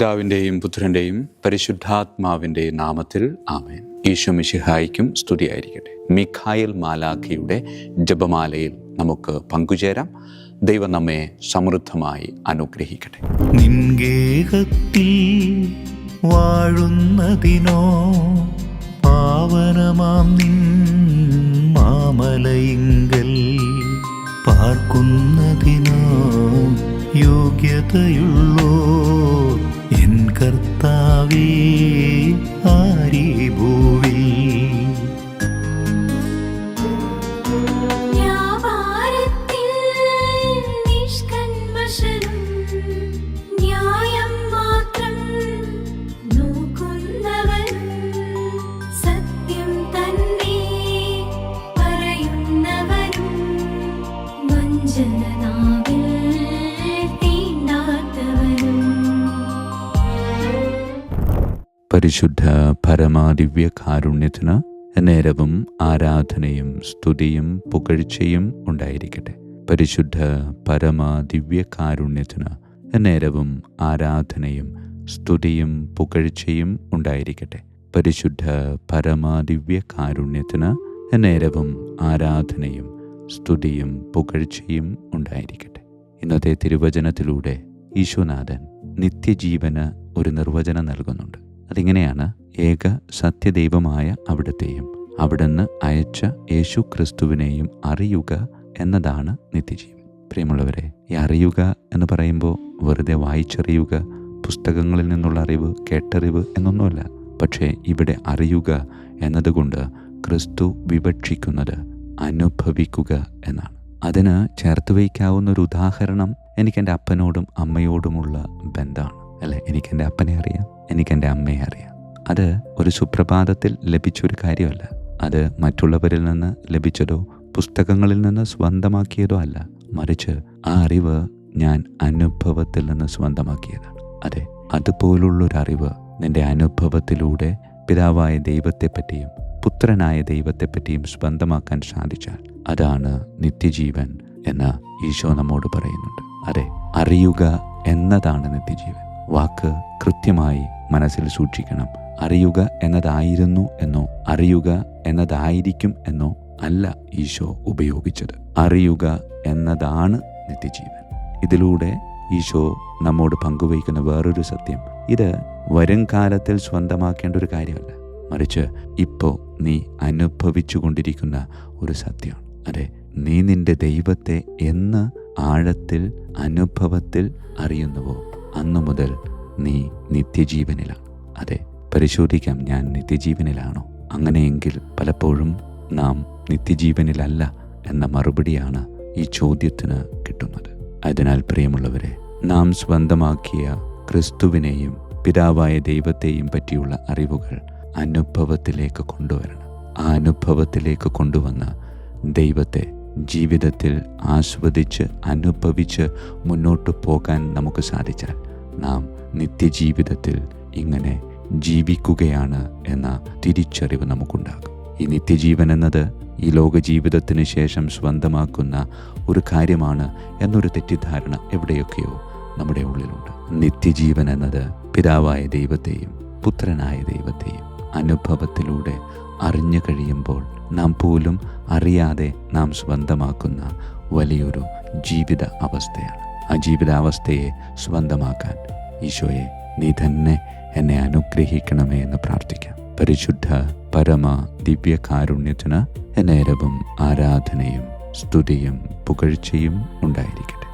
പിതാവിൻ്റെയും പുത്രൻ്റെയും പരിശുദ്ധാത്മാവിൻ്റെയും നാമത്തിൽ ആമേൻ. ഈശോ മിശിഹായ്ക്കും സ്തുതിയായിരിക്കട്ടെ. മിഖായേൽ മാലാഖയുടെ ജപമാലയിൽ നമുക്ക് പങ്കുചേരാം. ദൈവം നമ്മെ സമൃദ്ധമായി അനുഗ്രഹിക്കട്ടെ. നിൻഗേഹത്തിൽ വാഴുന്നതിനോ പാവനമാം നിൻ മാമലയിങ്കൽ പാർക്കുന്നതിനോ യോഗ്യതയുള്ളോ എൻ കർത്താവേ ആരീ ഭൂവിൽ. പരിശുദ്ധ പരമാദിവ്യ കാരുണ്യത്തിന് നേരവും ആരാധനയും സ്തുതിയും പുകഴ്ചയും ഉണ്ടായിരിക്കട്ടെ. പരിശുദ്ധ പരമാദിവ്യ കാരുണ്യത്തിന് നേരവും ആരാധനയും സ്തുതിയും പുകഴ്ചയും ഉണ്ടായിരിക്കട്ടെ. പരിശുദ്ധ പരമാദിവ്യ കാരുണ്യത്തിന് നേരവും ആരാധനയും സ്തുതിയും പുകഴ്ചയും ഉണ്ടായിരിക്കട്ടെ. ഇന്നത്തെ തിരുവചനത്തിലൂടെ ഈശോനാഥൻ നിത്യജീവന് ഒരു നിർവചനം നൽകുന്നുണ്ട്. അതിങ്ങനെയാണ്: ഏക സത്യദൈവമായ അവിടുത്തെയും അവിടുന്ന് അയച്ച യേശു ക്രിസ്തുവിനെയും അറിയുക എന്നതാണ് നിത്യജീവൻ. പ്രിയമുള്ളവരെ, ഈ അറിയുക എന്ന് പറയുമ്പോൾ വെറുതെ വായിച്ചറിയുക, പുസ്തകങ്ങളിൽ നിന്നുള്ള അറിവ്, കേട്ടറിവ് എന്നൊന്നുമല്ല. പക്ഷേ ഇവിടെ അറിയുക എന്നതുകൊണ്ട് ക്രിസ്തു വിവക്ഷിക്കുന്നത് അനുഭവിക്കുക എന്നാണ്. അതിന് ചേർത്ത് വയ്ക്കാവുന്ന ഒരു ഉദാഹരണം എനിക്കെൻ്റെ അപ്പനോടും അമ്മയോടുമുള്ള ബന്ധമാണ്. അല്ലെ, എനിക്കെൻ്റെ അപ്പനെ അറിയാം, എനിക്കെൻ്റെ അമ്മയെ അറിയാം. അത് ഒരു സുപ്രഭാതത്തിൽ ലഭിച്ചൊരു കാര്യമല്ല. അത് മറ്റുള്ളവരിൽ നിന്ന് ലഭിച്ചതോ പുസ്തകങ്ങളിൽ നിന്ന് സ്വന്തമാക്കിയതോ അല്ല. മറിച്ച് ആ അറിവ് ഞാൻ അനുഭവത്തിൽ നിന്ന് സ്വന്തമാക്കിയതാണ്. അതെ, അതുപോലുള്ളൊരറിവ് നിന്റെ അനുഭവത്തിലൂടെ പിതാവായ ദൈവത്തെപ്പറ്റിയും പുത്രനായ ദൈവത്തെപ്പറ്റിയും സ്വന്തമാക്കാൻ സാധിച്ചാൽ അതാണ് നിത്യജീവൻ എന്ന് ഈശോ നമ്മോട് പറയുന്നുണ്ട്. അതെ, അറിയുക എന്നതാണ് നിത്യജീവൻ. വാക്ക് കൃത്യമായി മനസ്സിൽ സൂക്ഷിക്കണം. അറിയുക എന്നതായിരുന്നു എന്നോ അറിയുക എന്നതായിരിക്കും എന്നോ അല്ല ഈശോ ഉപയോഗിച്ചത്. അറിയുക എന്നതാണ് നിത്യജീവൻ. ഇതിലൂടെ ഈശോ നമ്മോട് പങ്കുവയ്ക്കുന്ന വേറൊരു സത്യം, ഇത് വരും കാലത്തിൽ സ്വന്തമാക്കേണ്ട ഒരു കാര്യമല്ല, മറിച്ച് ഇപ്പോൾ നീ അനുഭവിച്ചു കൊണ്ടിരിക്കുന്ന ഒരു സത്യമാണ്. അതെ, നീ നിന്റെ ദൈവത്തെ എന്ന് ആഴത്തിൽ അനുഭവത്തിൽ അറിയുന്നുവോ അന്നു മുതൽ നീ നിത്യജീവനിലാണ്. അതെ, പരിശോധിക്കാം, ഞാൻ നിത്യജീവനിലാണോ? അങ്ങനെയെങ്കിൽ പലപ്പോഴും നാം നിത്യജീവനിലല്ല എന്ന മറുപടിയാണ് ഈ ചോദ്യത്തിന് കിട്ടുന്നത്. അതിനാൽ പ്രിയമുള്ളവരെ, നാം സ്വന്തമാക്കിയ ക്രിസ്തുവിനെയും പിതാവായ ദൈവത്തെയും പറ്റിയുള്ള അറിവുകൾ അനുഭവത്തിലേക്ക് കൊണ്ടുവരണം. ആ അനുഭവത്തിലേക്ക് കൊണ്ടുവന്ന ദൈവത്തെ ജീവിതത്തിൽ ആസ്വദിച്ച് അനുഭവിച്ച് മുന്നോട്ട് പോകാൻ നമുക്ക് സാധിച്ചാൽ നാം നിത്യജീവിതത്തിൽ ഇങ്ങനെ ജീവിക്കുകയാണ് എന്ന തിരിച്ചറിവ് നമുക്കുണ്ടാകും. ഈ നിത്യജീവൻ എന്നത് ഈ ലോക ജീവിതത്തിന് ശേഷം സ്വന്തമാക്കുന്ന ഒരു കാര്യമാണ് എന്നൊരു തെറ്റിദ്ധാരണ എവിടെയൊക്കെയോ നമ്മുടെ ഉള്ളിലുണ്ട്. നിത്യജീവൻ എന്നത് പിതാവായ ദൈവത്തെയും പുത്രനായ ദൈവത്തെയും അനുഭവത്തിലൂടെ അറിഞ്ഞു കഴിയുമ്പോൾ നാം പോലും അറിയാതെ നാം സ്വന്തമാക്കുന്ന വലിയൊരു ജീവിത അവസ്ഥയാണ്. ആ ജീവിതാവസ്ഥയെ സ്വന്തമാക്കാൻ ഈശോയെ നീ തന്നെ എന്നെ അനുഗ്രഹിക്കണമേ എന്ന് പ്രാർത്ഥിക്കാം. പരിശുദ്ധ പരമ ദിവ്യ കാരുണ്യത്തിന് നേരവും ആരാധനയും സ്തുതിയും പുകഴ്ചയും ഉണ്ടായിരിക്കട്ടെ.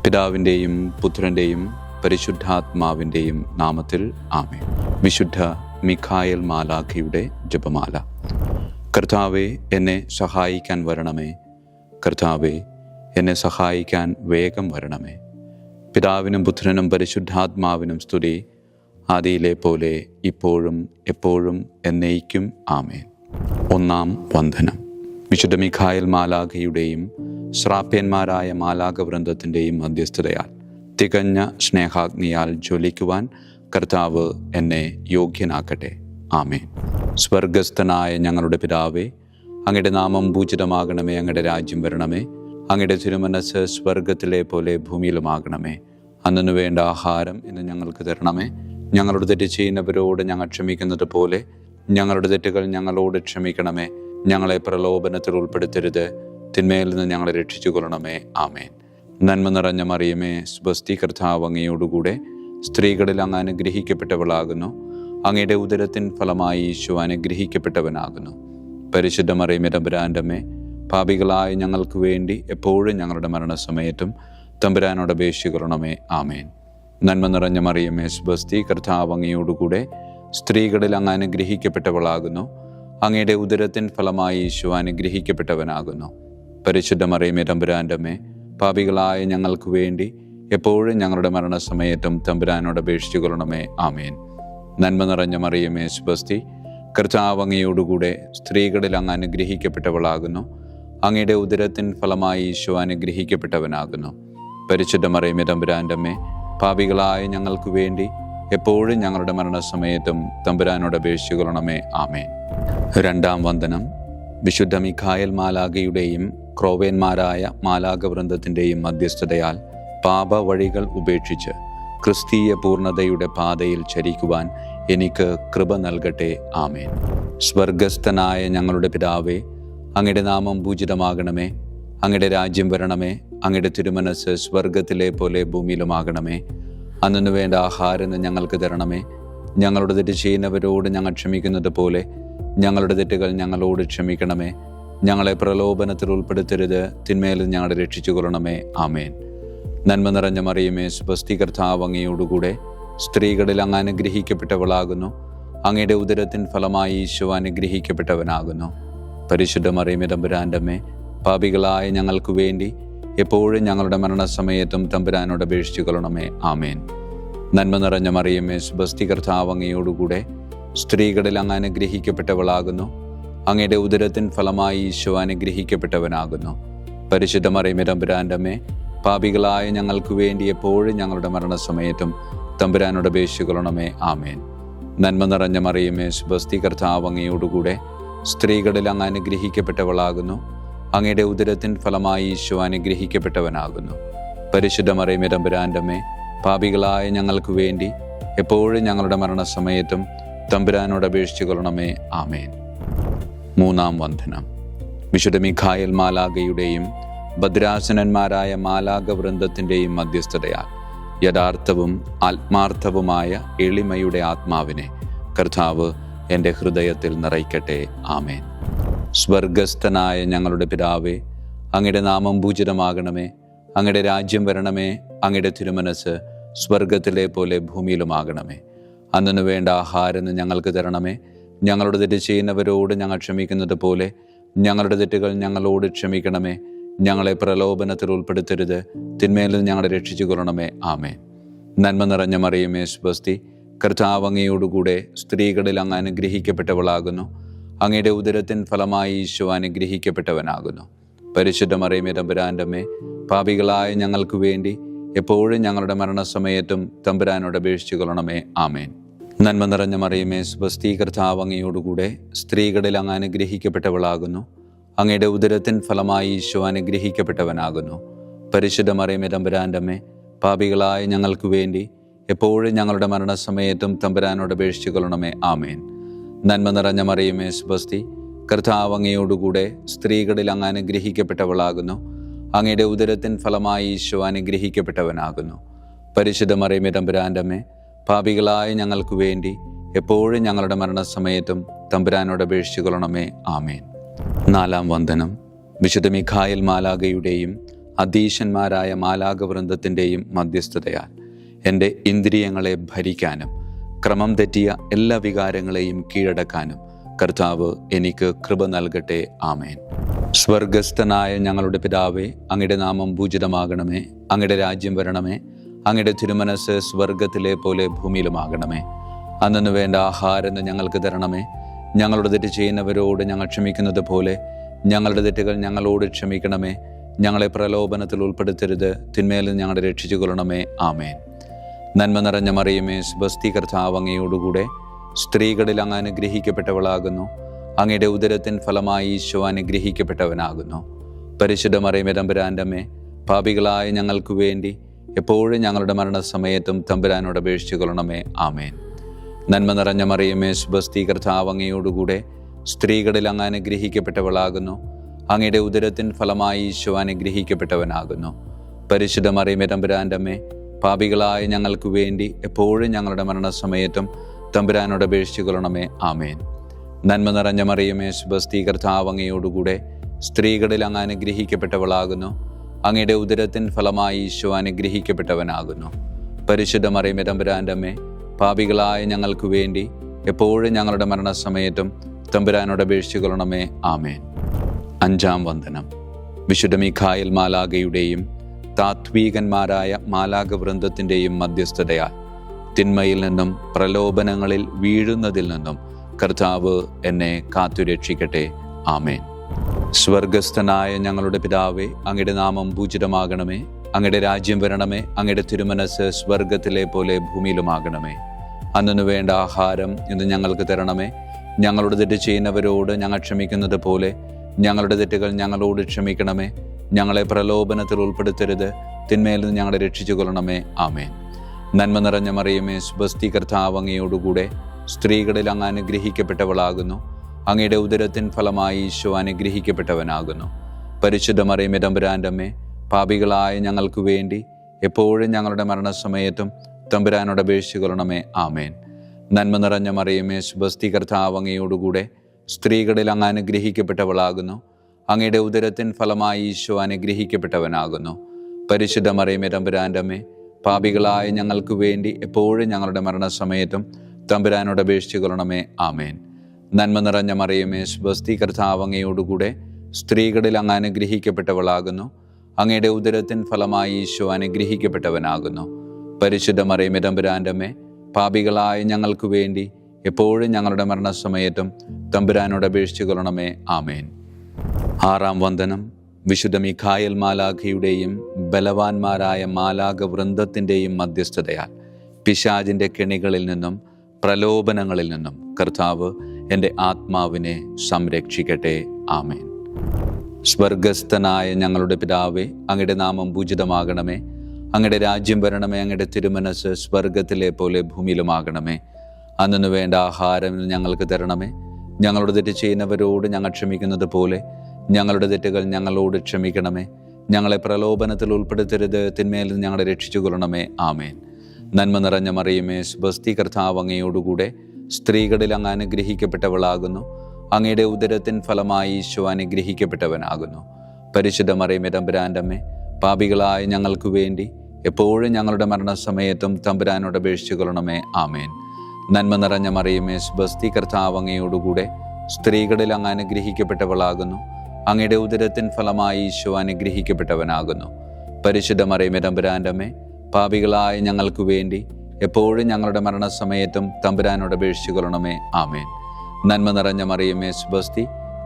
പിതാവിൻ്റെയും പുത്രൻ്റെയും പരിശുദ്ധാത്മാവിൻ്റെയും നാമത്തിൽ ആമേൻ. വിശുദ്ധ മിഖായേൽ മാലാഖയുടെ ജപമാല. കർത്താവേ, എന്നെ സഹായിക്കാൻ വരണമേ. കർത്താവേ, എന്നെ സഹായിക്കാൻ വേഗം വരണമേ. പിതാവിനും പുത്രനും പരിശുദ്ധാത്മാവിനും സ്തുതി, ആദിയിലെ പോലെ ഇപ്പോഴും എപ്പോഴും എന്നേക്കും ആമേൻ. ഒന്നാം വന്ദനം. വിശുദ്ധ മിഖായേൽ മാലാഖയുടെയും ശ്രാപ്യന്മാരായ മാലാഖവൃന്ദത്തിൻ്റെയും മധ്യസ്ഥതയാൽ തികഞ്ഞ സ്നേഹാഗ്നിയാൽ ജ്വലിക്കുവാൻ കർത്താവ് എന്നെ യോഗ്യനാക്കട്ടെ. ആമേൻ. സ്വർഗസ്ഥനായ ഞങ്ങളുടെ പിതാവേ, അങ്ങയുടെ നാമം പൂജിതമാകണമേ. അങ്ങയുടെ രാജ്യം വരണമേ. അങ്ങയുടെ തിരുമനസ്സ് സ്വർഗത്തിലെ പോലെ ഭൂമിയിലുമാകണമേ. അന്നു വേണ്ട ആഹാരം ഇന്ന് ഞങ്ങൾക്ക് തരണമേ. ഞങ്ങളുടെ തെറ്റ് ചെയ്യുന്നവരോട് ഞങ്ങൾ ക്ഷമിക്കുന്നത് പോലെ ഞങ്ങളുടെ തെറ്റുകൾ ഞങ്ങളോട് ക്ഷമിക്കണമേ. ഞങ്ങളെ പ്രലോഭനത്തിൽ ഉൾപ്പെടുത്തരുത്, തിന്മയിൽ നിന്ന് ഞങ്ങളെ രക്ഷിച്ചു കൊള്ളണമേ. ആമേൻ. നന്മ നിറഞ്ഞ മറിയമേ, സ്വസ്തി, കർത്താവ് അങ്ങയോടുകൂടെ സ്ത്രീകളിൽ അങ്ങ് അനുഗ്രഹിക്കപ്പെട്ടവളാകുന്നു. അങ്ങയുടെ ഉദരത്തിൻ ഫലമായി ഈശോ അനുഗ്രഹിക്കപ്പെട്ടവനാകുന്നു. പരിശുദ്ധ മറിയമേ, തമ്പുരാന്റെ അമ്മേ, പാപികളായ ഞങ്ങൾക്ക് വേണ്ടി എപ്പോഴും ഞങ്ങളുടെ മരണസമയത്തും തമ്പുരാനോട് അപേക്ഷിക്കണമേ. ആമേൻ. നന്മ നിറഞ്ഞ മറിയമേ, സ്വസ്തി, കർത്താവ് അങ്ങയോടുകൂടെ സ്ത്രീകളിൽ അങ്ങ് അനുഗ്രഹിക്കപ്പെട്ടവളാകുന്നു. അങ്ങയുടെ ഉദരത്തിൻ ഫലമായി ഈശോ അനുഗ്രഹിക്കപ്പെട്ടവനാകുന്നു. പരിശുദ്ധ മറിയമേ, തമ്പുരാന്റെ അമ്മേ, പാപികളായ ഞങ്ങൾക്ക് വേണ്ടി എപ്പോഴും ഞങ്ങളുടെ മരണസമയത്തും തമ്പുരാനോട് അപേക്ഷിച്ചുകൊള്ളണമേ. ആമേൻ. നന്മ നിറഞ്ഞ മറിയമേ, സ്വസ്തി, കർത്താവ് അങ്ങയോടുകൂടെ സ്ത്രീകളിൽ അങ്ങ് അനുഗ്രഹിക്കപ്പെട്ടവളാകുന്നു. അങ്ങയുടെ ഉദരത്തിൻ ഫലമായി ഈശോ അനുഗ്രഹിക്കപ്പെട്ടവനാകുന്നു. പരിശുദ്ധ മറിയമേ, തമ്പുരാന്റെ അമ്മേ, പാപികളായ ഞങ്ങൾക്ക് വേണ്ടി എപ്പോഴും ഞങ്ങളുടെ മരണസമയത്തും തമ്പുരാനോട് അപേക്ഷിച്ചുകൊള്ളണമേ. ആമേൻ. രണ്ടാം വന്ദനം. വിശുദ്ധ മിഖായേൽ മാലാഖയുടെയും ക്രോവേന്മാരായ മാലാഖവൃന്ദത്തിൻ്റെയും മധ്യസ്ഥതയാൽ പാപ വഴികൾ ഉപേക്ഷിച്ച് ക്രിസ്തീയ പൂർണ്ണതയുടെ പാതയിൽ ചരിക്കുവാൻ എനിക്ക് കൃപ നൽകട്ടെ. ആമേൻ. സ്വർഗസ്ഥനായ ഞങ്ങളുടെ പിതാവേ, അങ്ങയുടെ നാമം പൂജിതമാകണമേ. അങ്ങയുടെ രാജ്യം വരണമേ. അങ്ങയുടെ തിരുമനസ് സ്വർഗത്തിലെ പോലെ ഭൂമിയിലുമാകണമേ. അന്നു വേണ്ട ആഹാരം ഞങ്ങൾക്ക് തരണമേ. ഞങ്ങളുടെ തെറ്റ് ചെയ്യുന്നവരോട് ഞങ്ങൾ ക്ഷമിക്കുന്നത് പോലെ ഞങ്ങളുടെ തെറ്റുകൾ ഞങ്ങളോട് ക്ഷമിക്കണമേ. ഞങ്ങളെ പ്രലോഭനത്തിൽ ഉൾപ്പെടുത്തരുത്, തിന്മയിൽ ഞങ്ങളെ രക്ഷിച്ചു കൊള്ളണമേ. ആമേൻ. നന്മ നിറഞ്ഞ മറിയമേ, സ്വസ്തി, കർത്താവ് അങ്ങയോടുകൂടെ സ്ത്രീകളിൽ അങ്ങ് അനുഗ്രഹിക്കപ്പെട്ടവളാകുന്നു. അങ്ങയുടെ ഉദരത്തിൻ ഫലമായി ഈശോ അനുഗ്രഹിക്കപ്പെട്ടവനാകുന്നു. പരിശുദ്ധ മറിയമേ, തമ്പുരാന്റെ അമ്മേ, പാപികളായ ഞങ്ങൾക്ക് വേണ്ടി എപ്പോഴും ഞങ്ങളുടെ മരണസമയത്തും തമ്പുരാനോട് അപേക്ഷിച്ചു കൊള്ളണമേ. ആമേൻ. നന്മ നിറഞ്ഞ മറിയമേ, സ്വസ്തി, കർത്താവ് അങ്ങയോടുകൂടെ സ്ത്രീകളിൽ അങ്ങ് അനുഗ്രഹിക്കപ്പെട്ടവളാകുന്നു. അങ്ങയുടെ ഉദരത്തിൻ ഫലമായി ഈശോ അനുഗ്രഹിക്കപ്പെട്ടവനാകുന്നു. പരിശുദ്ധ മറിയമേ, തമ്പുരാന്റെ അമ്മേ, പാപികളായ ഞങ്ങൾക്ക് വേണ്ടി എപ്പോഴും ഞങ്ങളുടെ മരണസമയത്തും തമ്പുരാനോട് അപേക്ഷിച്ചു കൊള്ളണമേ. ആമേൻ. നന്മ നിറഞ്ഞ മറിയമേ, സ്വസ്തി, കർത്താവ് അങ്ങയോടുകൂടെ സ്ത്രീകളിൽ അങ്ങ് അനുഗ്രഹിക്കപ്പെട്ടവളാകുന്നു. അങ്ങയുടെ ഉദരത്തിൻ ഫലമായി ഈശോ അനുഗ്രഹിക്കപ്പെട്ടവനാകുന്നു. പരിശുദ്ധ മറിയമേ, തമ്പുരാന്റെ അമ്മേ, പാപികളായ ഞങ്ങൾക്ക് വേണ്ടി എപ്പോഴും ഞങ്ങളുടെ മരണസമയത്തും തമ്പുരാനോട് അപേക്ഷിച്ചു കൊള്ളണമേ. ആമേൻ. മൂന്നാം വന്ദനം. വിശുദ്ധ മിഖായേൽ മാലാഖയുടെയും ഭദ്രാസനന്മാരായ മാലാഖവൃന്ദത്തിൻ്റെയും മധ്യസ്ഥതയാൽ യഥാർത്ഥവും ആത്മാർത്ഥവുമായ എളിമയുടെ ആത്മാവിനെ കർത്താവ് എൻ്റെ ഹൃദയത്തിൽ നിറയ്ക്കട്ടെ. ആമേൻ. സ്വർഗസ്ഥനായ ഞങ്ങളുടെ പിതാവേ, അങ്ങയുടെ നാമം പൂജിതമാകണമേ. അങ്ങയുടെ രാജ്യം വരണമേ. അങ്ങയുടെ തിരുമനസ് സ്വർഗത്തിലെ പോലെ ഭൂമിയിലുമാകണമേ. അന്നു വേണ്ട ആഹാരം ഞങ്ങൾക്ക് തരണമേ. ഞങ്ങളുടെ തെറ്റ് ചെയ്യുന്നവരോട് ഞങ്ങൾ ക്ഷമിക്കുന്നത് പോലെ ഞങ്ങളുടെ തെറ്റുകൾ ഞങ്ങളോട് ക്ഷമിക്കണമേ. ഞങ്ങളെ പ്രലോഭനത്തിൽ ഉൾപ്പെടുത്തരുത്, തിന്മയിൽ നിന്ന് ഞങ്ങളെ രക്ഷിച്ചു കൊള്ളണമേ. ആമേൻ. നന്മ നിറഞ്ഞ മറിയമേ, സ്വസ്തി, കർത്താവ് അങ്ങയോടുകൂടെ സ്ത്രീകളിൽ അങ്ങ് അനുഗ്രഹിക്കപ്പെട്ടവളാകുന്നു. അങ്ങയുടെ ഉദരത്തിൻ ഫലമായി ഈശോ അനുഗ്രഹിക്കപ്പെട്ടവനാകുന്നു. പരിശുദ്ധ മറിയമേ, തമ്പുരാന്റെ അമ്മേ, പാപികളായ ഞങ്ങൾക്ക് വേണ്ടി എപ്പോഴും ഞങ്ങളുടെ മരണസമയത്തും തമ്പുരാനോട് അപേക്ഷിച്ചു കൊള്ളണമേ. ആമേൻ. നന്മ നിറഞ്ഞ മറിയമേ, സ്വസ്തി, കർത്താവ് അങ്ങയോടുകൂടെ സ്ത്രീകളിൽ അങ്ങ് അനുഗ്രഹിക്കപ്പെട്ടവളാകുന്നു. അങ്ങയുടെ ഉദരത്തിൻ ഫലമായി ഈശോ അനുഗ്രഹിക്കപ്പെട്ടവനാകുന്നു. പരിശുദ്ധ മറിയമേ, തമ്പുരാന്റെ അമ്മേ, പാപികളായ ഞങ്ങൾക്ക് വേണ്ടി എപ്പോഴും ഞങ്ങളുടെ മരണസമയത്തും തമ്പുരാനോട് അപേക്ഷിച്ചു കൊള്ളണമേ. ആമേൻ. നന്മ നിറഞ്ഞ മറിയമേ, സ്വസ്തി, കർത്താവ് അങ്ങയോടുകൂടെ സ്ത്രീകളിൽ അങ്ങ് അനുഗ്രഹിക്കപ്പെട്ടവളാകുന്നു. അങ്ങയുടെ ഉദരത്തിൻ ഫലമായി ഈശോ അനുഗ്രഹിക്കപ്പെട്ടവനാകുന്നു. പരിശുദ്ധ മറിയമേ, തമ്പുരാന്റെ അമ്മേ, പാപികളായ ഞങ്ങൾക്ക് വേണ്ടി എപ്പോഴും ഞങ്ങളുടെ മരണസമയത്തും തമ്പുരാനോട് അപേക്ഷിച്ചു കൊള്ളണമേ. ആമേൻ. നാലാം വന്ദനം. വിശുദ്ധ മിഖായേൽ മാലാഖയുടെയും അധീശന്മാരായ മാലാഖവൃന്ദത്തിൻ്റെയും മധ്യസ്ഥതയാൽ എൻ്റെ ഇന്ദ്രിയങ്ങളെ ഭരിക്കാനും ക്രമം തെറ്റിയ എല്ലാ വികാരങ്ങളെയും കീഴടക്കാനും കർത്താവ് എനിക്ക് കൃപ നൽകട്ടെ. ആമേൻ. സ്വർഗസ്ഥനായ ഞങ്ങളുടെ പിതാവേ, അങ്ങയുടെ നാമം പൂജിതമാകണമേ. അങ്ങയുടെ രാജ്യം വരണമേ. അങ്ങയുടെ തിരുമനസ് സ്വർഗത്തിലെ പോലെ ഭൂമിയിലുമാകണമേ. അന്നു വേണ്ട ആഹാരം ഞങ്ങൾക്ക് തരണമേ. ഞങ്ങളുടെ തെറ്റ് ചെയ്യുന്നവരോട് ഞങ്ങൾ ക്ഷമിക്കുന്നത് പോലെ ഞങ്ങളുടെ തെറ്റുകൾ ഞങ്ങളോട് ക്ഷമിക്കണമേ. ഞങ്ങളെ പ്രലോഭനത്തിൽ ഉൾപ്പെടുത്തരുത്, തിന്മയിൽ ഞങ്ങളെ രക്ഷിച്ചു കൊള്ളണമേ. ആമേൻ. നന്മ നിറഞ്ഞ മറിയമേ, സ്വസ്തി, കർത്താവ് അങ്ങയോടുകൂടെ സ്ത്രീകളിൽ അങ്ങ് അനുഗ്രഹിക്കപ്പെട്ടവളാകുന്നു. അങ്ങയുടെ ഉദരത്തിൻ ഫലമായി ഈശോ അനുഗ്രഹിക്കപ്പെട്ടവനാകുന്നു. പരിശുദ്ധ മറിയമേ, തമ്പുരാന്റെ അമ്മേ, പാപികളായ ഞങ്ങൾക്ക് വേണ്ടി എപ്പോഴും ഞങ്ങളുടെ മരണസമയത്തും തമ്പുരാനോട് അപേക്ഷിച്ചു കൊള്ളണമേ. ആമേൻ. നന്മ നിറഞ്ഞ മറിയമേ, സുബസ്തി, കർത്താവ് അങ്ങയോടുകൂടെ സ്ത്രീകളിൽ അങ്ങ് അനുഗ്രഹിക്കപ്പെട്ടവളാകുന്നു. അങ്ങയുടെ ഉദരത്തിൻ ഫലമായി ഈശോ അനുഗ്രഹിക്കപ്പെട്ടവനാകുന്നു. പരിശുദ്ധ മറിയമേ, തമ്പുരാൻ്റെ അമ്മേ, പാപികളായ ഞങ്ങൾക്ക് വേണ്ടി എപ്പോഴും ഞങ്ങളുടെ മരണസമയത്തും തമ്പുരാനോട് അപേക്ഷിച്ചു കൊള്ളണമേ. ആമേൻ. നന്മ നിറഞ്ഞ മറിയമേ, സുബസ്തി, കർത്താവ് അങ്ങയോടുകൂടെ സ്ത്രീകളിൽ അങ്ങ് അനുഗ്രഹിക്കപ്പെട്ടവളാകുന്നു. അങ്ങയുടെ ഉദരത്തിൻ ഫലമായി ഈശോ അനുഗ്രഹിക്കപ്പെട്ടവനാകുന്നു. പരിശുദ്ധ മറിയമേ, തമ്പുരാൻ്റെ അമ്മേ, പാപികളായ ഞങ്ങൾക്ക് വേണ്ടി എപ്പോഴും ഞങ്ങളുടെ മരണസമയത്തും തമ്പുരാനോട് അപേക്ഷിച്ചു കൊള്ളണമേ. ആമേൻ. അഞ്ചാം വന്ദനം. വിശുദ്ധ മീഖായേൽ മാലാഖയുടെയും താത്വീകന്മാരായ മാലാഖ വൃന്ദത്തിൻ്റെയും മധ്യസ്ഥതയാൽ തിന്മയിൽ നിന്നും പ്രലോഭനങ്ങളിൽ വീഴുന്നതിൽ നിന്നും കർത്താവ് എന്നെ കാത്തുരക്ഷിക്കട്ടെ. ആമേൻ. സ്വർഗസ്ഥനായ ഞങ്ങളുടെ പിതാവേ, അങ്ങയുടെ നാമം പൂജിതമാകണമേ. അങ്ങയുടെ രാജ്യം വരണമേ. അങ്ങയുടെ തിരുമനസ് സ്വർഗത്തിലെ പോലെ ഭൂമിയിലുമാകണമേ. അന്നു വേണ്ട ആഹാരം ഇന്ന് ഞങ്ങൾക്ക് തരണമേ. ഞങ്ങളുടെ തെറ്റ് ചെയ്യുന്നവരോട് ഞങ്ങൾ ക്ഷമിക്കുന്നത് പോലെ ഞങ്ങളുടെ തെറ്റുകൾ ഞങ്ങളോട് ക്ഷമിക്കണമേ. ഞങ്ങളെ പ്രലോഭനത്തിൽ ഉൾപ്പെടുത്തരുത്, തിന്മയിൽ നിന്ന് ഞങ്ങളെ രക്ഷിച്ചു കൊള്ളണമേ. ആമേൻ. നന്മ നിറഞ്ഞ മറിയമേ, സുബസ്തി, കർത്താവ് അങ്ങയോടുകൂടെ സ്ത്രീകളിൽ അങ്ങ് അനുഗ്രഹിക്കപ്പെട്ടവളാകുന്നു. അങ്ങയുടെ ഉദരത്തിൻ ഫലമായി ഈശോ അനുഗ്രഹിക്കപ്പെട്ടവനാകുന്നു. പരിശുദ്ധ മറിയമേ, തമ്പുരാൻ്റെ അമ്മേ, പാപികളായ ഞങ്ങൾക്ക് വേണ്ടി എപ്പോഴും ഞങ്ങളുടെ മരണസമയത്തും തമ്പുരാനോട് അപേക്ഷിച്ചു കൊള്ളണമേ. ആമേൻ. നന്മ നിറഞ്ഞ മറിയമേ, സുബസ്തി, കർത്താവ് അങ്ങയോടുകൂടെ സ്ത്രീകളിൽ അങ്ങ് അനുഗ്രഹിക്കപ്പെട്ടവളാകുന്നു. അങ്ങയുടെ ഉദരത്തിൻ ഫലമായി ഈശോ അനുഗ്രഹിക്കപ്പെട്ടവനാകുന്നു. പരിശുദ്ധ മറിയമേ, തമ്പുരാൻ്റെ അമ്മേ, പാപികളായ ഞങ്ങൾക്ക് വേണ്ടി എപ്പോഴും ഞങ്ങളുടെ മരണസമയത്തും തമ്പുരാനോട് അപേക്ഷിച്ചു കൊള്ളണമേ. ആമേൻ. നന്മ നിറഞ്ഞ മറിയമേ, സുബസ്തി, കർത്താവ് അങ്ങയോടുകൂടെ സ്ത്രീകളിൽ അങ്ങ് അനുഗ്രഹിക്കപ്പെട്ടവളാകുന്നു. അങ്ങയുടെ ഉദരത്തിൻ ഫലമായി ഈശോ അനുഗ്രഹിക്കപ്പെട്ടവനാകുന്നു. പരിശുദ്ധ മറിയമേ, തമ്പുരാൻ്റെ അമ്മേ, പാപികളായ ഞങ്ങൾക്ക് വേണ്ടി എപ്പോഴും ഞങ്ങളുടെ മരണസമയത്തും തമ്പുരാനോട് അപേക്ഷിച്ചു കൊള്ളണമേ. ആമേൻ. ആറാം വന്ദനം. വിശുദ്ധ മീഖായേൽ മാലാഖയുടെയും ബലവാന്മാരായ മാലാഖ വൃന്ദത്തിൻ്റെയും മധ്യസ്ഥതയാൽ പിശാചിൻ്റെ കെണികളിൽ നിന്നും പ്രലോഭനങ്ങളിൽ നിന്നും കർത്താവ് എൻ്റെ ആത്മാവിനെ സംരക്ഷിക്കട്ടെ. ആമേൻ. സ്വർഗസ്ഥനായ ഞങ്ങളുടെ പിതാവേ, അങ്ങയുടെ നാമം പൂജിതമാകണമേ. അങ്ങയുടെ രാജ്യം വരണമേ. അങ്ങയുടെ തിരുമനസ് സ്വർഗത്തിലെ പോലെ ഭൂമിയിലുമാകണമേ. അന്നു വേണ്ട ആഹാരം ഞങ്ങൾക്ക് തരണമേ. ഞങ്ങളുടെ തെറ്റ് ചെയ്യുന്നവരോട് ഞങ്ങൾ ക്ഷമിക്കുന്നത് പോലെ ഞങ്ങളുടെ തെറ്റുകൾ ഞങ്ങളോട് ക്ഷമിക്കണമേ. ഞങ്ങളെ പ്രലോഭനത്തിൽ ഉൾപ്പെടുത്തരുത്, തിന്മയിൽ നിന്ന് ഞങ്ങളെ രക്ഷിച്ചു കൊള്ളണമേ. ആമേൻ. നന്മ നിറഞ്ഞ മറിയമേ, സുബസ്തി, കർത്താവ് അങ്ങയോടുകൂടെ സ്ത്രീകളിൽ അങ്ങ് അനുഗ്രഹിക്കപ്പെട്ടവളാകുന്നു. അങ്ങയുടെ ഉദരത്തിൻ ഫലമായി ഈശോ അനുഗ്രഹിക്കപ്പെട്ടവനാകുന്നു. പരിശുദ്ധ മറിയമേ, തമ്പുരാൻ്റെ അമ്മേ, പാപികളായ ഞങ്ങൾക്ക് വേണ്ടി എപ്പോഴും ഞങ്ങളുടെ മരണസമയത്തും തമ്പുരാനോട് അപേക്ഷിച്ചു കൊള്ളണമേ. ആമേൻ. നന്മ നിറഞ്ഞ മറിയമേ, സുബസ്തി, കർത്താവ് അങ്ങയോടുകൂടെ സ്ത്രീകളിൽ അങ്ങ് അനുഗ്രഹിക്കപ്പെട്ടവളാകുന്നു. അങ്ങയുടെ ഉദരത്തിൻ ഫലമായി ഈശോ അനുഗ്രഹിക്കപ്പെട്ടവനാകുന്നു. പരിശുദ്ധ മറിയമേ, തമ്പുരാൻ്റെ അമ്മേ, പാപികളായ ഞങ്ങൾക്ക് വേണ്ടി എപ്പോഴും ഞങ്ങളുടെ മരണസമയത്തും തമ്പുരാനോട് അപേക്ഷിച്ചു കൊള്ളണമേ. ആമേൻ. നന്മ നിറഞ്ഞ മറിയമേ, സുബസ്തി,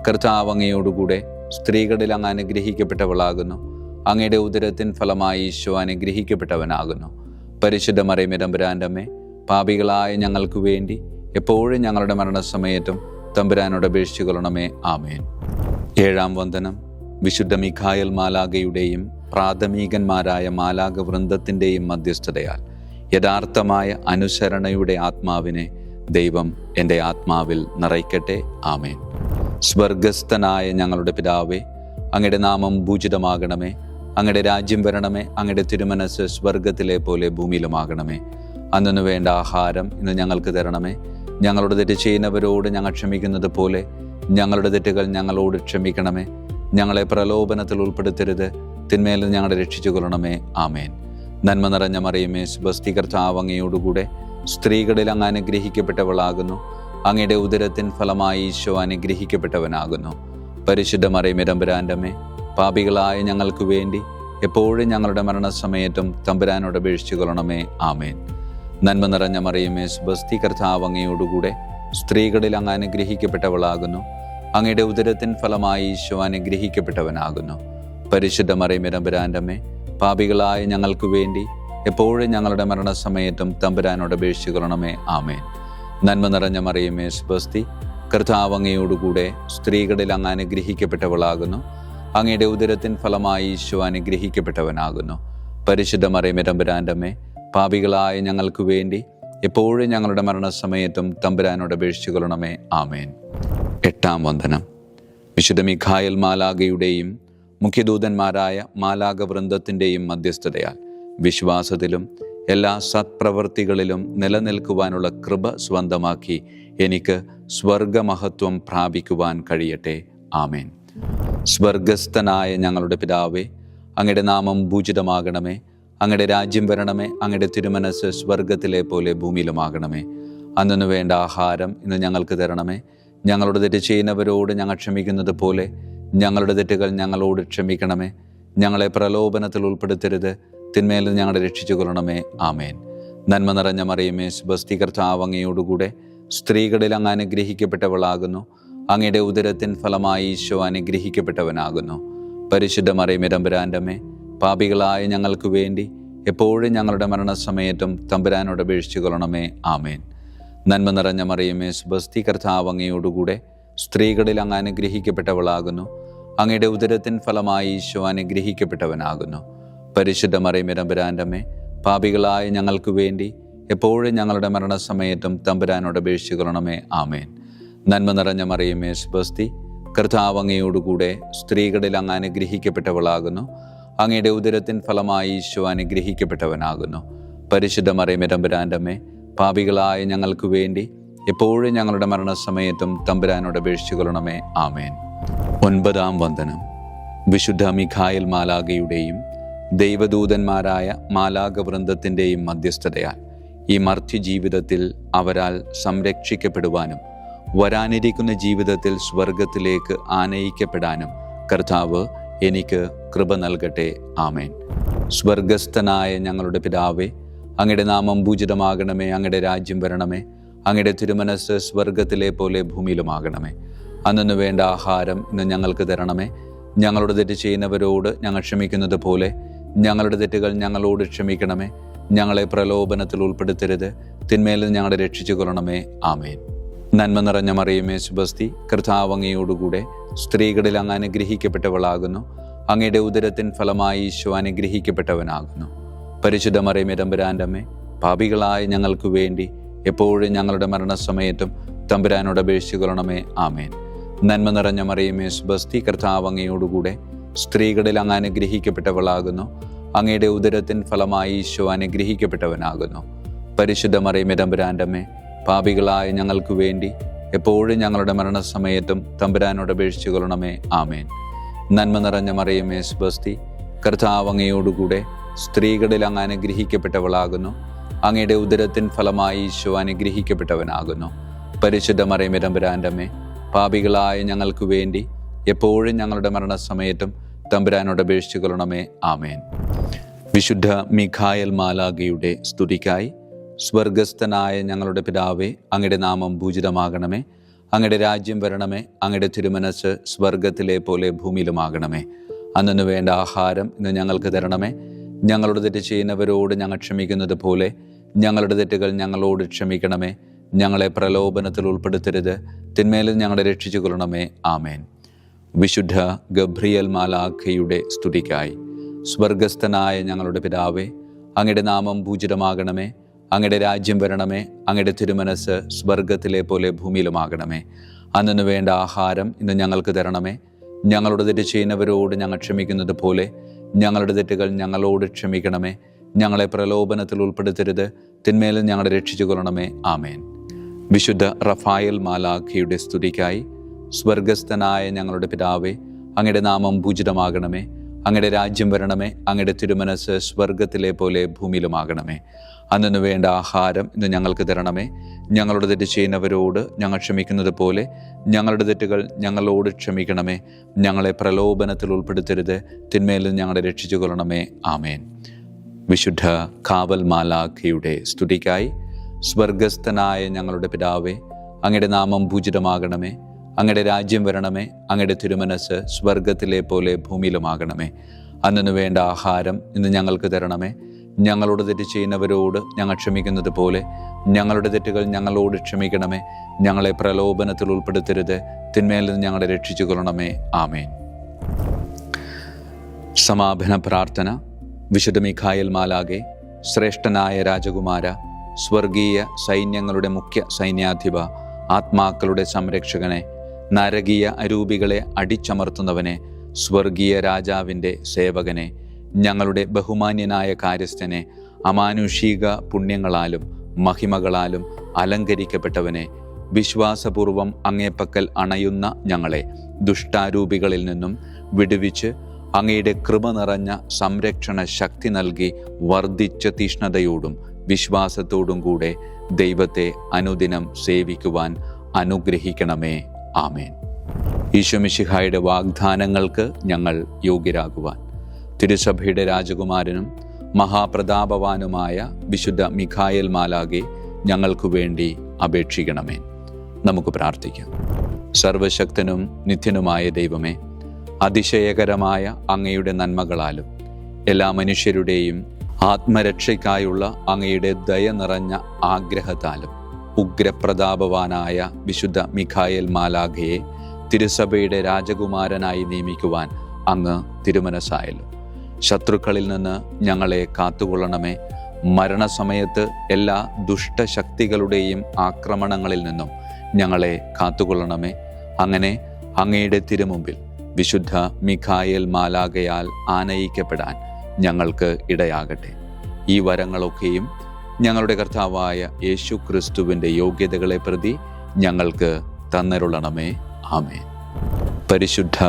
കർത്താവ് അങ്ങയോടുകൂടെ സ്ത്രീകളിൽ അങ്ങ് അനുഗ്രഹിക്കപ്പെട്ടവളാകുന്നു. അങ്ങയുടെ ഉദരത്തിൻ ഫലമായി ഈശോ അനുഗ്രഹിക്കപ്പെട്ടവനാകുന്നു. പരിശുദ്ധ മറിയമേ, തമ്പുരാൻ്റെ അമ്മേ, പാപികളായ ഞങ്ങൾക്ക് വേണ്ടി എപ്പോഴും ഞങ്ങളുടെ മരണസമയത്തും തമ്പുരാനോട് അപേക്ഷിച്ചു കൊള്ളണമേ. ആമേൻ. ഏഴാം വന്ദനം. വിശുദ്ധ മീഖായേൽ മാലാഖയുടെയും പ്രാഥമികന്മാരായ മാലാഖ വൃന്ദത്തിൻ്റെയും മധ്യസ്ഥതയാൽ യഥാർത്ഥമായ അനുസരണയുടെ ആത്മാവിനെ ദൈവം എൻ്റെ ആത്മാവിൽ നിറയ്ക്കട്ടെ. ആമേൻ. സ്വർഗസ്ഥനായ ഞങ്ങളുടെ പിതാവേ, അങ്ങയുടെ നാമം പൂജിതമാകണമേ. അങ്ങയുടെ രാജ്യം വരണമേ. അങ്ങയുടെ തിരുമനസ് സ്വർഗത്തിലെ പോലെ ഭൂമിയിലുമാകണമേ. അന്നു വേണ്ട ആഹാരം ഇന്ന് ഞങ്ങൾക്ക് തരണമേ. ഞങ്ങളുടെ തെറ്റ് ചെയ്യുന്നവരോട് ഞങ്ങൾ ക്ഷമിക്കുന്നത് പോലെ ഞങ്ങളുടെ തെറ്റുകൾ ഞങ്ങളോട് ക്ഷമിക്കണമേ. ഞങ്ങളെ പ്രലോഭനത്തിൽ ഉൾപ്പെടുത്തരുത്, തിന്മയിൽ നിന്ന് ഞങ്ങളെ രക്ഷിച്ചു കൊള്ളണമേ. ആമേൻ. നന്മ നിറഞ്ഞ മറിയമേ, സുബസ്തി, കർത്താവ് അങ്ങയോടുകൂടെ സ്ത്രീകളിൽ അങ്ങ് അനുഗ്രഹിക്കപ്പെട്ടവളാകുന്നു. അങ്ങയുടെ ഉദരത്തിൻ ഫലമായി ഈശോ അനുഗ്രഹിക്കപ്പെട്ടവനാകുന്നു. പരിശുദ്ധ മറിയമേ, തമ്പുരാൻ്റെ അമ്മേ, പാപികളായ ഞങ്ങൾക്ക് വേണ്ടി എപ്പോഴും ഞങ്ങളുടെ മരണസമയത്തും തമ്പുരാനോട് അപേക്ഷിച്ചു കൊള്ളണമേ. ആമേൻ. നന്മ നിറഞ്ഞ മറിയമേ, സുബസ്തി, കർത്താവ് അങ്ങയോടുകൂടെ സ്ത്രീകളിൽ അങ്ങ് അനുഗ്രഹിക്കപ്പെട്ടവളാകുന്നു. അങ്ങയുടെ ഉദരത്തിൻ ഫലമായി ഈശോ അനുഗ്രഹിക്കപ്പെട്ടവനാകുന്നു. പരിശുദ്ധ മറിയമേ, തമ്പുരാൻ്റെ അമ്മേ, പാപികളായ ഞങ്ങൾക്ക് വേണ്ടി എപ്പോഴും ഞങ്ങളുടെ മരണസമയത്തും തമ്പുരാനോട് അപേക്ഷിച്ചു കൊള്ളണമേ. ആമേൻ. നന്മ നിറഞ്ഞ മറിയമേ, സുബസ്തി, കർത്താവ് അങ്ങയോടുകൂടെ സ്ത്രീകളിൽ അങ്ങ് അനുഗ്രഹിക്കപ്പെട്ടവളാകുന്നു. അങ്ങയുടെ ഉദരത്തിൻ ഫലമായി ഈശോ അനുഗ്രഹിക്കപ്പെട്ടവനാകുന്നു. പരിശുദ്ധ മറിയമേ തമ്പുരാൻ്റെ അമ്മേ, പാപികളായ ഞങ്ങൾക്ക് വേണ്ടി എപ്പോഴും ഞങ്ങളുടെ മരണസമയത്തും തമ്പുരാനോട് അപേക്ഷിച്ചു കൊള്ളണമേ. ആമേൻ. 8-ാം വന്ദനം. വിശുദ്ധ മിഖായേൽ മാലാഖയുടെയും മുഖ്യദൂതന്മാരായ മാലാഖ വൃന്ദത്തിൻ്റെയും മധ്യസ്ഥതയാൽ വിശ്വാസത്തിലും എല്ലാ സത്പ്രവൃത്തികളിലും നിലനിൽക്കുവാനുള്ള കൃപ സ്വന്തമാക്കി എനിക്ക് സ്വർഗമഹത്വം പ്രാപിക്കുവാൻ കഴിയട്ടെ. ആമേൻ. സ്വർഗസ്ഥനായ ഞങ്ങളുടെ പിതാവേ, അങ്ങയുടെ നാമം പൂജിതമാകണമേ. അങ്ങയുടെ രാജ്യം വരണമേ. അങ്ങയുടെ തിരുമനസ് സ്വർഗത്തിലെ പോലെ ഭൂമിയിലുമാകണമേ. അന്നു വേണ്ട ആഹാരം ഇന്ന് ഞങ്ങൾക്ക് തരണമേ. ഞങ്ങളുടെ തെറ്റ് ചെയ്യുന്നവരോട് ഞങ്ങൾ ക്ഷമിക്കുന്നത് പോലെ ഞങ്ങളുടെ തെറ്റുകൾ ഞങ്ങളോട് ക്ഷമിക്കണമേ. ഞങ്ങളെ പ്രലോഭനത്തിൽ ഉൾപ്പെടുത്തരുത്, തിന്മയിൽ നിന്ന് ഞങ്ങളെ രക്ഷിച്ചു കൊള്ളണമേ. ആമേൻ. നന്മ നിറഞ്ഞ മറിയമേ, സ്വസ്തി, കർത്താവ് അങ്ങയോടുകൂടെ സ്ത്രീകളിൽ അങ്ങ് അനുഗ്രഹിക്കപ്പെട്ടവളാകുന്നു. അങ്ങയുടെ ഉദരത്തിൻ ഫലമായി ഈശോ അനുഗ്രഹിക്കപ്പെട്ടവനാകുന്നു. പരിശുദ്ധ മറിയമേ തമ്പുരാൻ്റെ അമ്മേ, പാപികളായ ഞങ്ങൾക്ക് വേണ്ടി എപ്പോഴും ഞങ്ങളുടെ മരണസമയത്തും തമ്പുരാനോട് അപേക്ഷിച്ചു കൊള്ളണമേ. ആമേൻ. നന്മ നിറഞ്ഞ മറിയമേ, സ്വസ്തി, കർത്താവ് അങ്ങയോടുകൂടെ സ്ത്രീകളിൽ അങ്ങ് അനുഗ്രഹിക്കപ്പെട്ടവളാകുന്നു. അങ്ങയുടെ ഉദരത്തിൻ ഫലമായി ഈശോ അനുഗ്രഹിക്കപ്പെട്ടവനാകുന്നു. പരിശുദ്ധ മറിയമേ തമ്പുരാൻ്റെ അമ്മേ, പാപികളായ ഞങ്ങൾക്ക് വേണ്ടി എപ്പോഴും ഞങ്ങളുടെ മരണസമയത്തും തമ്പുരാനോട് അപേക്ഷിച്ചു കൊള്ളണമേ. ആമേൻ. നന്മ നിറഞ്ഞ മറിയമേ, സ്വസ്തി, കർത്താവ് അങ്ങയോടുകൂടെ സ്ത്രീകളിൽ അങ്ങ് അനുഗ്രഹിക്കപ്പെട്ടവളാകുന്നു. അങ്ങയുടെ ഉദരത്തിൻ ഫലമായി ഈശോ അനുഗ്രഹിക്കപ്പെട്ടവനാകുന്നു. പരിശുദ്ധ മറിയമേ തമ്പുരാൻ്റെ അമ്മേ, പാപികളായ ഞങ്ങൾക്ക് വേണ്ടി എപ്പോഴും ഞങ്ങളുടെ മരണസമയത്തും തമ്പുരാനോട് അപേക്ഷിച്ചു കൊള്ളണമേ. ആമേൻ. 9-ാം വന്ദനം. വിശുദ്ധ മിഖായേൽ മാലാഖയുടെയും ദൈവദൂതന്മാരായ മാലാഖ വൃന്ദത്തിൻ്റെയും മധ്യസ്ഥതയാൽ ഈ മർത്യ ജീവിതത്തിൽ അവരാൽ സംരക്ഷിക്കപ്പെടുവാനും വരാനിരിക്കുന്ന ജീവിതത്തിൽ സ്വർഗത്തിലേക്ക് ആനയിക്കപ്പെടാനും കർത്താവ് എനിക്ക് കൃപ നൽകട്ടെ. ആമേൻ. സ്വർഗസ്ഥനായ ഞങ്ങളുടെ പിതാവേ, അങ്ങയുടെ നാമം പൂജിതമാകണമേ. അങ്ങയുടെ രാജ്യം വരണമേ. അങ്ങയുടെ തിരുമനസ് സ്വർഗത്തിലെ പോലെ ഭൂമിയിലുമാകണമേ. അന്നു വേണ്ട ആഹാരം ഇന്ന് ഞങ്ങൾക്ക് തരണമേ. ഞങ്ങളുടെ തെറ്റ് ചെയ്യുന്നവരോട് ഞങ്ങൾ ക്ഷമിക്കുന്നത് പോലെ ഞങ്ങളുടെ തെറ്റുകൾ ഞങ്ങളോട് ക്ഷമിക്കണമേ. ഞങ്ങളെ പ്രലോഭനത്തിൽ ഉൾപ്പെടുത്തരുത്, തിന്മയിൽ നിന്ന് ഞങ്ങളെ രക്ഷിച്ചു കൊള്ളണമേ. ആമേൻ. നന്മ നിറഞ്ഞ മറിയമേ, സ്വസ്തി, കർത്താവ് അങ്ങയോടുകൂടെ സ്ത്രീകളിൽ അങ്ങ് അനുഗ്രഹിക്കപ്പെട്ടവളാകുന്നു. അങ്ങയുടെ ഉദരത്തിൻ ഫലമായി ഈശോ അനുഗ്രഹിക്കപ്പെട്ടവനാകുന്നു. പരിശുദ്ധ മറിയമേ തമ്പുരാൻ്റെ അമ്മേ, പാപികളായ ഞങ്ങൾക്ക് വേണ്ടി എപ്പോഴും ഞങ്ങളുടെ മരണസമയത്തും തമ്പുരാനോട് അപേക്ഷിച്ചു കൊള്ളണമേ. ആമേൻ. നന്മ നിറഞ്ഞ മറിയമേ, സ്വസ്തി, കർത്താവ് അങ്ങയോടുകൂടെ സ്ത്രീകളിൽ അങ്ങ് അനുഗ്രഹിക്കപ്പെട്ടവളാകുന്നു. അങ്ങയുടെ ഉദരത്തിൻ ഫലമായി ഈശോ അനുഗ്രഹിക്കപ്പെട്ടവനാകുന്നു. പരിശുദ്ധ മറിയമേ തമ്പുരാൻ്റെ അമ്മേ, പാപികളായ ഞങ്ങൾക്ക് വേണ്ടി എപ്പോഴും ഞങ്ങളുടെ മരണസമയത്തും തമ്പുരാനോട് അപേക്ഷിച്ചു കൊള്ളണമേ. ആമേൻ. നന്മ നിറഞ്ഞ മറിയമേ, സ്വസ്തി, കർത്താവ് അങ്ങയോടുകൂടെ സ്ത്രീകളിൽ അങ്ങ് അനുഗ്രഹിക്കപ്പെട്ടവളാകുന്നു. അങ്ങയുടെ ഉദരത്തിൻ ഫലമായി ഈശോ അനുഗ്രഹിക്കപ്പെട്ടവനാകുന്നു. പരിശുദ്ധ മറിയമേ തമ്പുരാൻ്റെ അമ്മേ, പാപികളായ ഞങ്ങൾക്ക് വേണ്ടി എപ്പോഴും ഞങ്ങളുടെ മരണസമയത്തും തമ്പുരാനോട് അപേക്ഷിച്ചു കൊള്ളണമേ. ആമേൻ. വിശുദ്ധ മിഖായേൽ മാലാഖയുടെ സ്തുതിക്കായി സ്വർഗസ്ഥനായ ഞങ്ങളുടെ പിതാവേ, അങ്ങയുടെ നാമം പൂജിതമാകണമേ. അങ്ങയുടെ രാജ്യം വരണമേ. അങ്ങയുടെ തിരുമനസ് സ്വർഗത്തിലെ പോലെ ഭൂമിയിലുമാകണമേ. അന്നു വേണ്ട ആഹാരം ഇന്ന് ഞങ്ങൾക്ക് തരണമേ. ഞങ്ങളുടെ തെറ്റ് ചെയ്യുന്നവരോട് ഞങ്ങൾ ക്ഷമിക്കുന്നത് പോലെ ഞങ്ങളുടെ തെറ്റുകൾ ഞങ്ങളോട് ക്ഷമിക്കണമേ. ഞങ്ങളെ പ്രലോഭനത്തിൽ ഉൾപ്പെടുത്തരുത്, തിന്മയിൽ ഞങ്ങളെ രക്ഷിച്ചു കൊള്ളണമേ. ആമേൻ. വിശുദ്ധ ഗബ്രിയേൽ മാലാഖയുടെ സ്തുതിക്കായി സ്വർഗസ്ഥനായ ഞങ്ങളുടെ പിതാവേ, അങ്ങയുടെ നാമം പൂജിതമാകണമേ. അങ്ങയുടെ രാജ്യം വരണമേ. അങ്ങയുടെ തിരുമനസ് സ്വർഗത്തിലെ പോലെ ഭൂമിയിലുമാകണമേ. അന്നു വേണ്ട ആഹാരം ഇന്ന് ഞങ്ങൾക്ക് തരണമേ. ഞങ്ങളുടെ തെറ്റ് ചെയ്യുന്നവരോട് ഞങ്ങൾ ക്ഷമിക്കുന്നത് പോലെ ഞങ്ങളുടെ തെറ്റുകൾ ഞങ്ങളോട് ക്ഷമിക്കണമേ. ഞങ്ങളെ പ്രലോഭനത്തിൽ ഉൾപ്പെടുത്തരുത്, തിന്മയിൽ ഞങ്ങളെ രക്ഷിച്ചു കൊള്ളണമേ. ആമേൻ. വിശുദ്ധ റഫായേൽ മാലാഖയുടെ സ്തുതിക്കായി സ്വർഗസ്ഥനായ ഞങ്ങളുടെ പിതാവേ, അങ്ങയുടെ നാമം പൂജിതമാകണമേ. അങ്ങയുടെ രാജ്യം വരണമേ. അങ്ങയുടെ തിരുമനസ് സ്വർഗത്തിലെ പോലെ ഭൂമിയിലുമാകണമേ. അന്നു വേണ്ട ആഹാരം ഇന്ന് ഞങ്ങൾക്ക് തരണമേ. ഞങ്ങളുടെ തെറ്റ് ചെയ്യുന്നവരോട് ഞങ്ങൾ ക്ഷമിക്കുന്നത് പോലെ ഞങ്ങളുടെ തെറ്റുകൾ ഞങ്ങളോട് ക്ഷമിക്കണമേ. ഞങ്ങളെ പ്രലോഭനത്തിൽ ഉൾപ്പെടുത്തരുത്, തിന്മയിൽ നിന്ന് ഞങ്ങളെ രക്ഷിച്ചു കൊള്ളണമേ. ആമേൻ. വിശുദ്ധ കാവൽ മാലാഖയുടെ സ്തുതിക്കായി സ്വർഗസ്ഥനായ ഞങ്ങളുടെ പിതാവേ, അങ്ങയുടെ നാമം പൂജിതമാകണമേ. അങ്ങയുടെ രാജ്യം വരണമേ. അങ്ങയുടെ തിരുമനസ് സ്വർഗത്തിലെ പോലെ ഭൂമിയിലുമാകണമേ. അന്നു വേണ്ട ആഹാരം ഇന്ന് ഞങ്ങൾക്ക് തരണമേ. ഞങ്ങളോട് തെറ്റ് ചെയ്യുന്നവരോട് ഞങ്ങൾ ക്ഷമിക്കുന്നത് പോലെ ഞങ്ങളുടെ തെറ്റുകൾ ഞങ്ങളോട് ക്ഷമിക്കണമേ. ഞങ്ങളെ പ്രലോഭനത്തിൽ ഉൾപ്പെടുത്തരുത്, തിന്മയിൽ നിന്ന് ഞങ്ങളെ രക്ഷിച്ചു കൊള്ളണമേ. ആമേൻ. സമാപന പ്രാർത്ഥന. വിശുദ്ധ മിഖായേൽ മാലാകെ, ശ്രേഷ്ഠനായ രാജകുമാര, സ്വർഗീയ സൈന്യങ്ങളുടെ മുഖ്യ സൈന്യാധിപ, ആത്മാക്കളുടെ സംരക്ഷകനെ, നരകീയ അരൂപികളെ അടിച്ചമർത്തുന്നവനെ, സ്വർഗീയ രാജാവിൻ്റെ സേവകനെ, ഞങ്ങളുടെ ബഹുമാന്യനായ കാര്യസ്ഥനെ, അമാനുഷിക പുണ്യങ്ങളാലും മഹിമകളാലും അലങ്കരിക്കപ്പെട്ടവനെ, വിശ്വാസപൂർവം അങ്ങേപ്പക്കൽ അണയുന്ന ഞങ്ങളെ ദുഷ്ടാരൂപികളിൽ നിന്നും വിടുവിച്ച് അങ്ങയുടെ കൃപ നിറഞ്ഞ സംരക്ഷണ ശക്തി നൽകി വർദ്ധിച്ച തീഷ്ണതയോടും വിശ്വാസത്തോടും കൂടെ ദൈവത്തെ അനുദിനം സേവിക്കുവാൻ അനുഗ്രഹിക്കണമേ. ആമേൻ. ഈശോ മിശിഹായുടെ വാഗ്ദാനങ്ങൾക്ക് ഞങ്ങൾ യോഗ്യരാകുവാൻ തിരുസഭയുടെ രാജകുമാരനും മഹാപ്രതാപവാനുമായ വിശുദ്ധ മിഖായേൽ മാലാകെ ഞങ്ങൾക്കു വേണ്ടി അപേക്ഷിക്കണമേ. നമുക്ക് പ്രാർത്ഥിക്കാം. സർവശക്തനും നിത്യനുമായ ദൈവമേ, അതിശയകരമായ അങ്ങയുടെ നന്മകളാലും എല്ലാ മനുഷ്യരുടെയും ആത്മരക്ഷയ്ക്കായുള്ള അങ്ങയുടെ ദയ നിറഞ്ഞ ആഗ്രഹത്താലും ഉഗ്രപ്രതാപവാനായ വിശുദ്ധ മിഖായേൽ മാലാഖയെ തിരുസഭയുടെ രാജകുമാരനായി നിയമിക്കുവാൻ അങ്ങ് തിരുമനസ്സായല്ലോ. ശത്രുക്കളിൽ നിന്ന് ഞങ്ങളെ കാത്തുകൊള്ളണമേ. മരണസമയത്ത് എല്ലാ ദുഷ്ടശക്തികളുടെയും ആക്രമണങ്ങളിൽ നിന്നും ഞങ്ങളെ കാത്തുകൊള്ളണമേ. അങ്ങനെ അങ്ങയുടെ തിരുമുമ്പിൽ വിശുദ്ധ മിഖായേൽ മാലാഖയാൽ ആനയിക്കപ്പെടാൻ ഞങ്ങൾക്ക് ഇടയാകട്ടെ. ഈ വരങ്ങളൊക്കെയും ഞങ്ങളുടെ കർത്താവായ യേശു ക്രിസ്തുവിൻ്റെ യോഗ്യതകളെ പ്രതി ഞങ്ങൾക്ക് തന്നരുളണമേ. ആമേൻ. പരിശുദ്ധ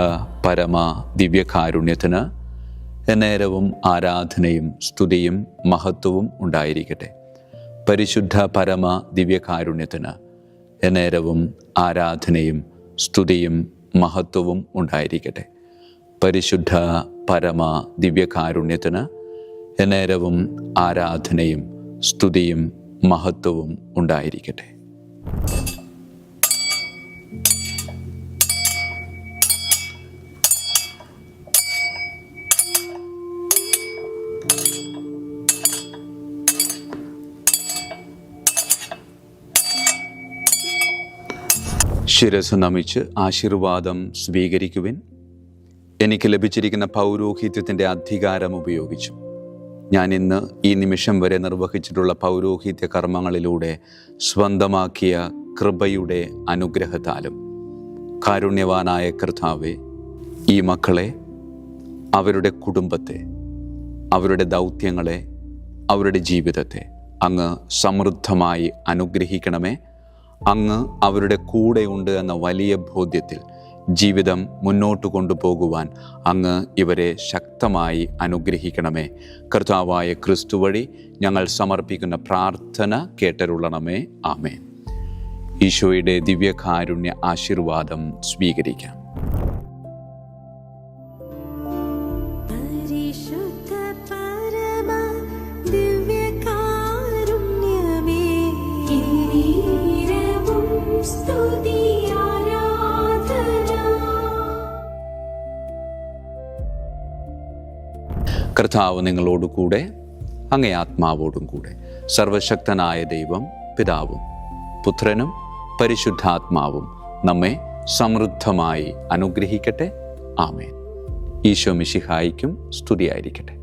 പരമ ദിവ്യകാരുണ്യത്തിന് എന്നേരവും ആരാധനയും സ്തുതിയും മഹത്വവും ഉണ്ടായിരിക്കട്ടെ. പരിശുദ്ധ പരമ ദിവ്യകാരുണ്യത്തിന് എന്നേരവും ആരാധനയും സ്തുതിയും മഹത്വവും ഉണ്ടായിരിക്കട്ടെ. പരിശുദ്ധ പരമ ദിവ്യകാരുണ്യത്തിന് എന്നേരവും ആരാധനയും സ്തുതിയും മഹത്വവും ഉണ്ടായിരിക്കട്ടെ. ശിരസ് നമിച്ച് ആശീർവാദം സ്വീകരിക്കുവിൻ. എനിക്ക് ലഭിച്ചിരിക്കുന്ന പൗരോഹിത്യത്തിൻ്റെ അധികാരം ഉപയോഗിച്ചു ഞാൻ ഇന്ന് ഈ നിമിഷം വരെ നിർവഹിച്ചിട്ടുള്ള പൗരോഹിത്യ കർമ്മങ്ങളിലൂടെ സ്വന്തമാക്കിയ കൃപയുടെ അനുഗ്രഹത്താലും കാരുണ്യവാനായ കർത്താവേ, ഈ മക്കളെ, അവരുടെ കുടുംബത്തെ, അവരുടെ ദൗത്യങ്ങളെ, അവരുടെ ജീവിതത്തെ അങ്ങ് സമൃദ്ധമായി അനുഗ്രഹിക്കണമേ. അങ്ങ് അവരുടെ കൂടെയുണ്ട് എന്ന വലിയ ബോധ്യത്തിൽ ജീവിതം മുന്നോട്ട് കൊണ്ടുപോകുവാൻ അങ്ങ് ഇവരെ ശക്തമായി അനുഗ്രഹിക്കണമേ. കർത്താവായ ക്രിസ്തു വഴി ഞങ്ങൾ സമർപ്പിക്കുന്ന പ്രാർത്ഥന കേട്ടരുളണമേ. ആമേൻ. ഈശോയുടെ ദിവ്യകാരുണ്യ ആശീർവാദം സ്വീകരിക്കാം. കർത്താവ് നിങ്ങളോട് കൂടെ, അങ്ങേ ആത്മാവോടും കൂടെ. സർവശക്തനായ ദൈവം പിതാവും പുത്രനും പരിശുദ്ധാത്മാവും നമ്മെ സമൃദ്ധമായി അനുഗ്രഹിക്കട്ടെ. ആമേൻ. ഈശോ മിശിഹായിക്കും സ്തുതിയായിരിക്കട്ടെ.